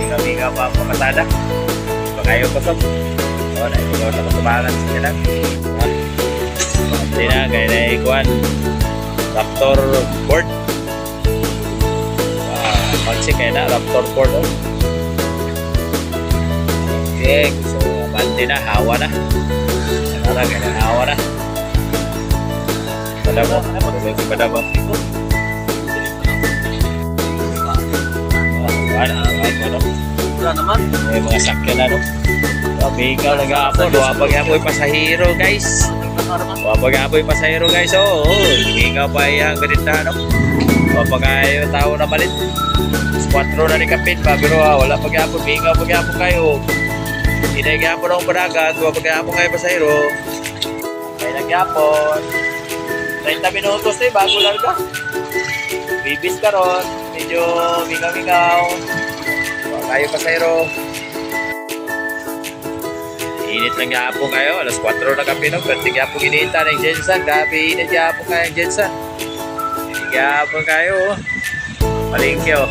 Mingaw-mingaw pa ang pasada. Pag-ayaw kusog. O, naipagawa na kusubangan sa sila. Hindi na, kaya na-ikuan. Raptor board. Magsik kaya na, Raptor board. Okay, so bandi na, hawa na. Nara, kaya na hawa na. Pada mo, pada mo. Wala naman. May mga sakyan na, no? Ikaw nag-aapon, wapag apoy pasahero, guys. Wapag apoy pasahero, guys. Oo, ikaw pa yung ganita, no? Wapag ayaw tao na malit. 4 na ni kapit pa, pero wala pag-aapon. Ikaw pag-aapon kayo. Hindi nag-aapon akong panagat, wapag aapon kayo pasahero. Kaya nag-aapon. 30 minutos na bago larga. Bibis ka ron. Medyo mingaw-mingaw. Kayo pasahero. Init lang yapon kayo. Alas 4 na kami nung. Berting yapon inita ng Jensen. Gabi init yapon kayo ng Jensen. Init yapon kayo. Palingki o.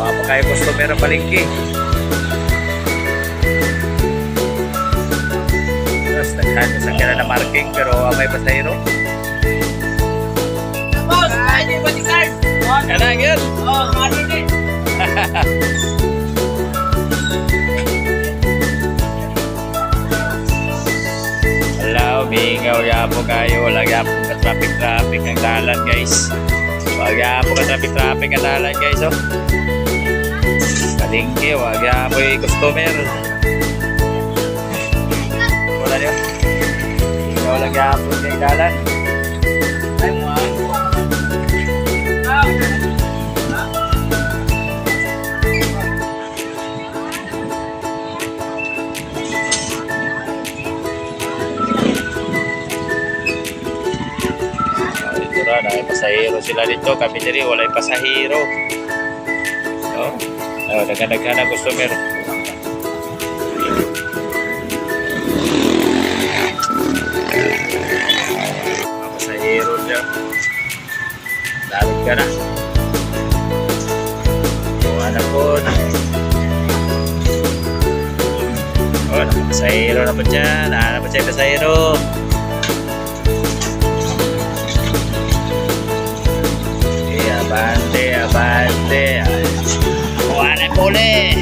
Mga pa kayo customer ang palingki. Tapos nagkano na marking pero may pasahero. Boss, kaya niyo ba ni card? Yan na, yun. Oo, kaya din. Wala, umingaw yapo kayo. Wala yapo ka traffic ang dalan, guys. Wag yapo ka traffic ang dalan, guys, oh. Kalingki, wag yapo yung customer. Wala niyo. Ikaw lang yapo yung dalan. Ay, mo. May pasahero sila dito. Kami diri wala yung pasahero. So, naghanag na customer. Mga pasahero dyan. Dalag ka na. Anak ko na. Pasahero na pa dyan. Hanap pa siya pasahero. Abante. Wala puli.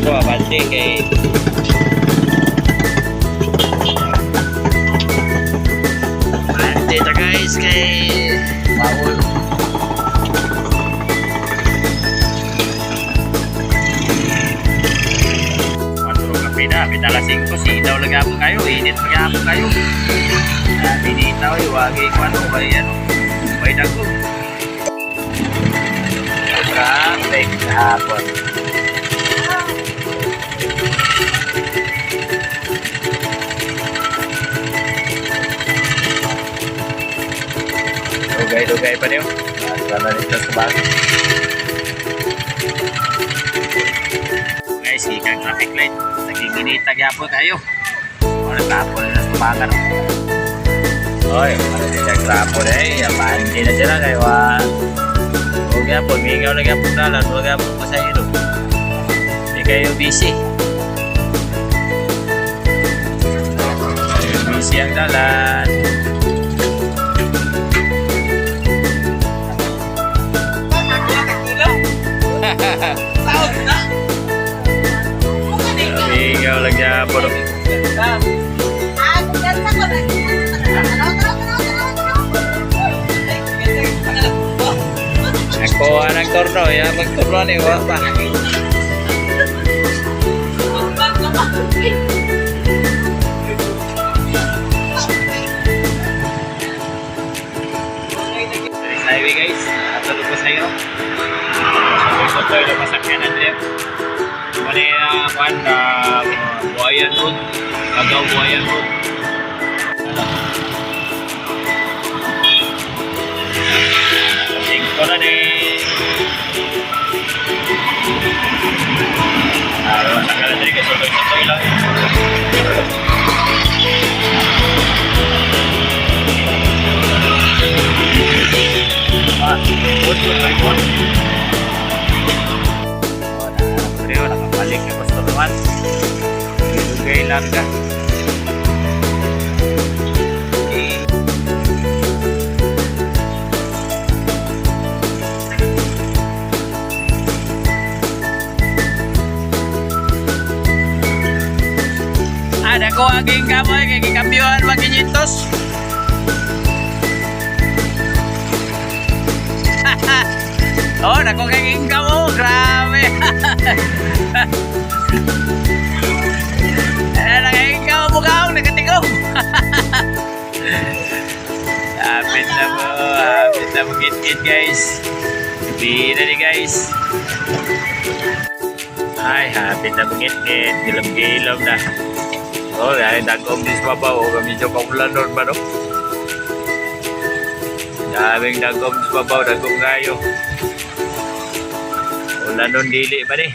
Abante kay abante ta guys kay bawal. Pitala 5, sitaw lagapon kayo, init lagapon kayo. Dinitaw, iwagi ko ano, may dago. Traffic hapon. Dugay pa niyo. Sana nito sa bago. Guys, ikang traffic light. Nagiginitag yapon tayo. Wala tapon na sa pangan. Oy, maligag rapon eh. Abante na sila kayo ha. Huwag yapon, mingaw na yapon dalan. Huwag yapon pasahero. Hindi kayo busy. Busy ang dalan. Mingaw lang yapon. Ako ang torno, ya magturno ni wa pa. Highway guys, atalo po sa iyo. So tayo masakyan na din. Mali kuan Buayan Road, Cagaw Buayan Road. Tingko na ni. Masakyan na din kasi sotoy lang. Good, good. Pero nakapalik yung gusto naman. Ilugay larga. Ada ko aging kamoy kay gikampiyon mag-500. Oh, nako kay ingka mo, grabe. Nakingka mo bukaw, nakatigong. Hapit na mo kit guys. Hindi na ni guys. Ay, hapit na mo kit, gilom-gilom na. Oh, ay dagom dis babaw, medyo kaulan doon ba no? Daming dagom dis babaw, dagom kayo. Ulan doon dili ba ni?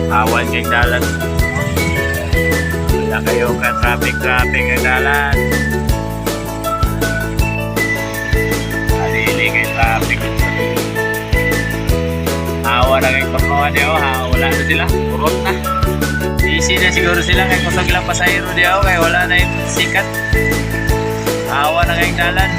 Awan kayong dalan. Wala kayong ka-traffic ang dalan. Dili kayong traffic. Awa na kayong pagkawan niyo, wala na sila, kurot na. Easy na siguro sila kaya kusog lang pasahero niyo kaya wala na yung sikat. Awa na kayong dalan.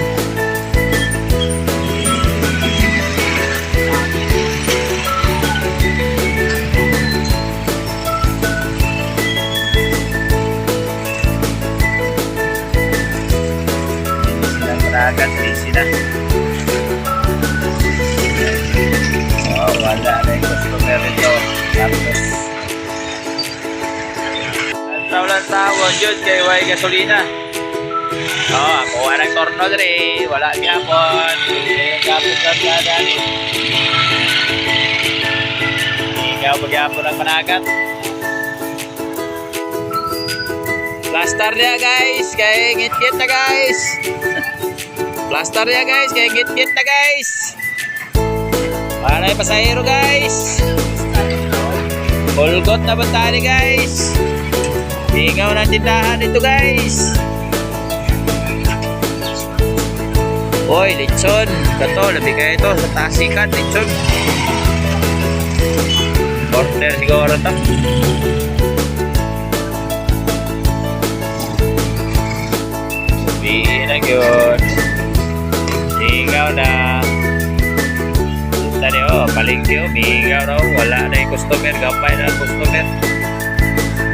Silang managat, easy na. Wala na yung customer ito. Tapos ang tawag yun kay Way Gasolina. Ako ang torno dre. Wala gapon. Yung gapon sa dadan. Ikaw magyapon ang panagat. Plaster niya guys. Kaya ngit-ngit na guys. Plaster niya guys. Kaya ngit-ngit na guys. Para yung pasahero guys. Bulgot na bantani guys. Hingaw ng tindahan dito guys. Hoy, lechon. Ito, labi kayo ito. Sa tasikan, lechon. Order siguro ito. Sabihin na yun. Hingaw na. Tadi palengke mingaw raw wala na yung customer, gapay na ang customer.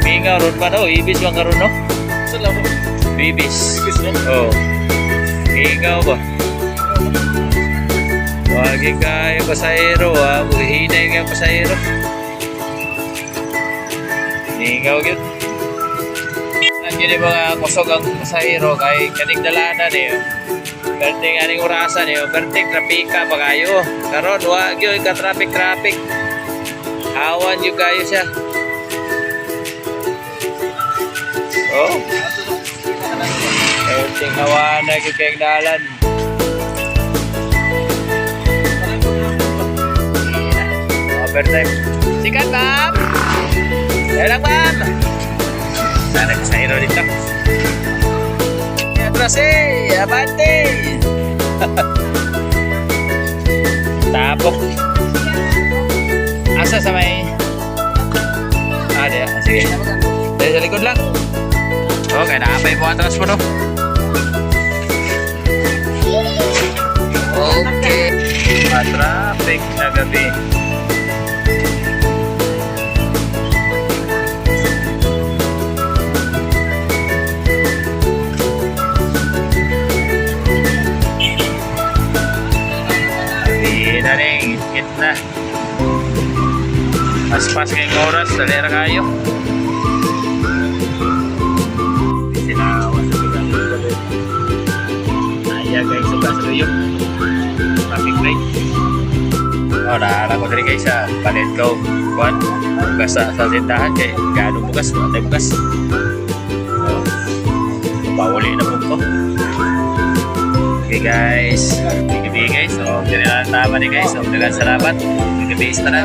Mingaw ron pa daw, ibis bang karon no? Ibis. Oh. Mingaw ba? Wagi kayo pasahero, hinay kayo pasahero. Mingaw yun. Nandiyan yung mga kusog ang pasahero kay kaning dalanan eh. Berting aning orasan eh, berting trapika pa kayo. Karon wag yun ka traffic. Awan yun kayo siya. Oh. Berting awan na yun kayong dalan. Overtime. Sikat ma'am. Kaya lang ma'am. Sana sa hero dito. Atrase, abante. Tapok. Asa sa may? Ada, sige. Dari sa likod lang. Okay, naapay mo atras mo no. Okay. Traffic na gabi. Daring gitna. Pas kayong oras, dalera kayo. Sinawan sa bilang gabi. Ayan guys, suga sa luyo. Traffic light. Naalala ko rin guys sa palit ko. Kuhan, bukas sa tindahan kaya gano'ng bukas, matay bukas. Pauli na po ko. Okay guys, gabi guys. So, ganyan lang tama ni guys. So, dagan salamat. Gabi, istara.